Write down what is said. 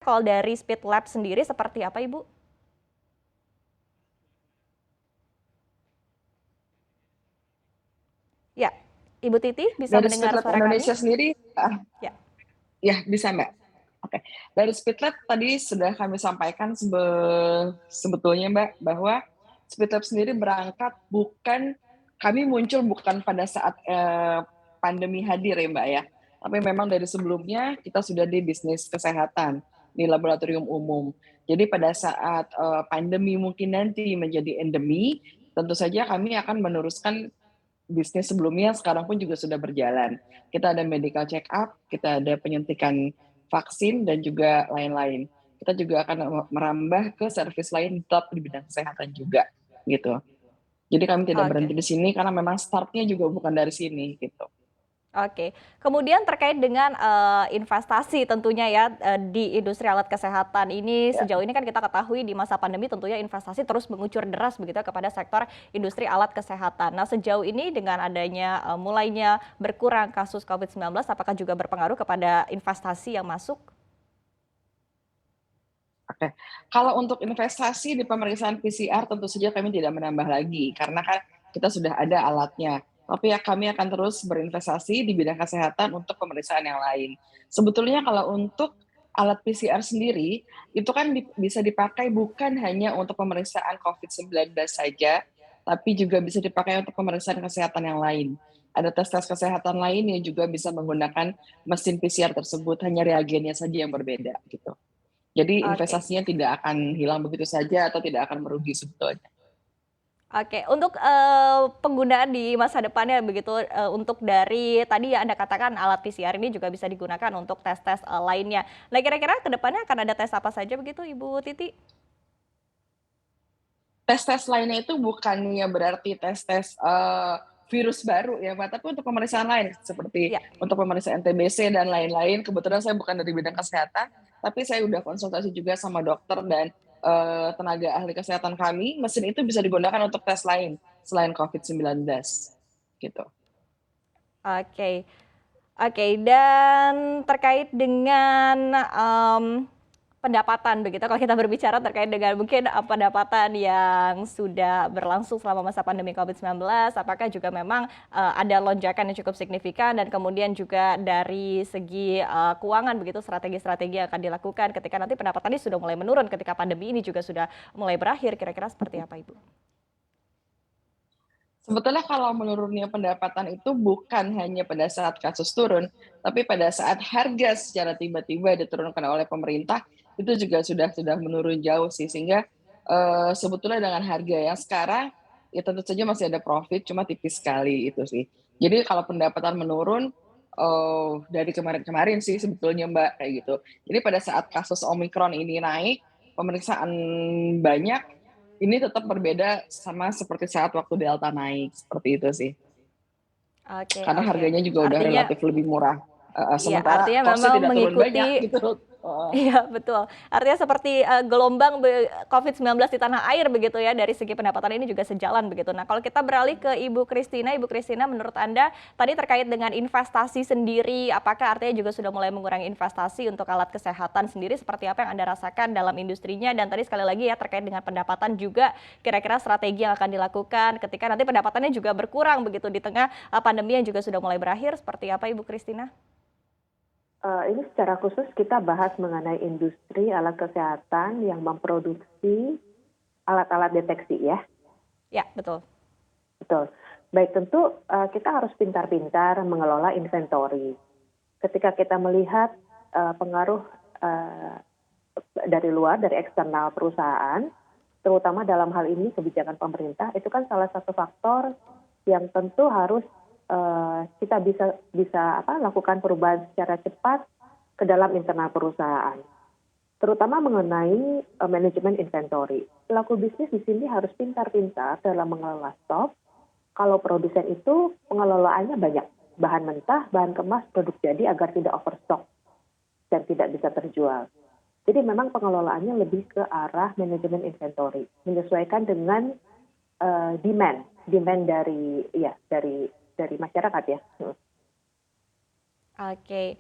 kalau dari Speed Lab sendiri seperti apa, Ibu? Ya, Ibu Titi bisa Dari mendengar Speedlab suara kami? Indonesia sendiri, Ya. ya bisa Mbak. Oke, dari Speedlab tadi sudah kami sampaikan sebetulnya Mbak bahwa Speedlab sendiri berangkat kami muncul bukan pada saat pandemi hadir ya Mbak ya, tapi memang dari sebelumnya kita sudah di bisnis kesehatan di laboratorium umum. Jadi pada saat pandemi mungkin nanti menjadi endemi, tentu saja kami akan meneruskan bisnis sebelumnya sekarang pun juga sudah berjalan. Kita ada medical check up, kita ada penyuntikan vaksin dan juga lain-lain. Kita juga akan merambah ke service lain tetap di bidang kesehatan juga gitu. Jadi kami tidak Oke. berhenti di sini karena memang startnya juga bukan dari sini gitu. Oke, kemudian terkait dengan investasi tentunya ya di industri alat kesehatan ini Ya. sejauh ini kan kita ketahui di masa pandemi tentunya investasi terus mengucur deras begitu kepada sektor industri alat kesehatan. Nah sejauh ini dengan adanya mulainya berkurang kasus COVID-19 apakah juga berpengaruh kepada investasi yang masuk? Oke, kalau untuk investasi di pemeriksaan PCR tentu saja kami tidak menambah lagi karena kan kita sudah ada alatnya. Tapi ya kami akan terus berinvestasi di bidang kesehatan untuk pemeriksaan yang lain. Sebetulnya kalau untuk alat PCR sendiri itu kan bisa dipakai bukan hanya untuk pemeriksaan COVID-19 saja, tapi juga bisa dipakai untuk pemeriksaan kesehatan yang lain. Ada tes-tes kesehatan lain yang juga bisa menggunakan mesin PCR tersebut, hanya reagennya saja yang berbeda gitu. Jadi Oke. investasinya tidak akan hilang begitu saja atau tidak akan merugi sebetulnya. Oke, untuk, penggunaan di masa depannya begitu, untuk dari tadi ya Anda katakan alat PCR ini juga bisa digunakan untuk tes-tes, lainnya. Nah kira-kira ke depannya akan ada tes apa saja begitu Ibu Titi? Tes-tes lainnya itu bukannya berarti tes-tes, virus baru ya Mbak, tapi untuk pemeriksaan lain seperti Ya. untuk pemeriksaan TBC dan lain-lain. Kebetulan saya bukan dari bidang kesehatan, tapi saya udah konsultasi juga sama dokter dan, tenaga ahli kesehatan kami, mesin itu bisa digunakan untuk tes lain selain COVID-19 gitu. Oke. Oke, dan terkait dengan, pendapatan begitu, kalau kita berbicara terkait dengan mungkin, pendapatan yang sudah berlangsung selama masa pandemi COVID-19, apakah juga memang, ada lonjakan yang cukup signifikan dan kemudian juga dari segi, keuangan begitu strategi-strategi yang akan dilakukan ketika nanti pendapatannya sudah mulai menurun ketika pandemi ini juga sudah mulai berakhir, kira-kira seperti apa Ibu? Sebetulnya kalau menurunnya pendapatan itu bukan hanya pada saat kasus turun, tapi pada saat harga secara tiba-tiba diturunkan oleh pemerintah, itu juga sudah menurun jauh sih. Sehingga, sebetulnya dengan harga yang sekarang, ya tentu saja masih ada profit, cuma tipis sekali itu sih. Jadi kalau pendapatan menurun, dari kemarin-kemarin sih sebetulnya Mbak, kayak gitu. Jadi pada saat kasus Omikron ini naik, pemeriksaan banyak, ini tetap berbeda sama seperti saat waktu Delta naik, seperti itu sih. Oke, Karena oke. harganya juga udah Artinya relatif lebih murah, iya, sementara artinya cost-nya memang tidak turun banyak mengikuti. gitu, heeh. Iya betul, artinya seperti, gelombang COVID-19 di tanah air begitu ya, dari segi pendapatan ini juga sejalan begitu. Nah kalau kita beralih ke Ibu Christina menurut Anda tadi terkait dengan investasi sendiri, apakah artinya juga sudah mulai mengurangi investasi untuk alat kesehatan sendiri, seperti apa yang Anda rasakan dalam industrinya? Dan tadi sekali lagi ya terkait dengan pendapatan juga, kira-kira strategi yang akan dilakukan ketika nanti pendapatannya juga berkurang begitu di tengah, pandemi yang juga sudah mulai berakhir, seperti apa Ibu Christina? Ini secara khusus kita bahas mengenai industri alat kesehatan yang memproduksi alat-alat deteksi ya, Ya betul. betul. Baik tentu kita harus pintar-pintar mengelola inventory. Ketika kita melihat pengaruh dari luar, dari eksternal perusahaan, terutama dalam hal ini kebijakan pemerintah, itu kan salah satu faktor yang tentu harus kita bisa lakukan perubahan secara cepat ke dalam internal perusahaan, terutama mengenai manajemen inventory. Pelaku bisnis di sini harus pintar-pintar dalam mengelola stok. Kalau produsen itu pengelolaannya banyak, bahan mentah, bahan kemas, produk jadi agar tidak overstock dan tidak bisa terjual. Jadi memang pengelolaannya lebih ke arah manajemen inventory, menyesuaikan dengan demand dari masyarakat ya. Oke,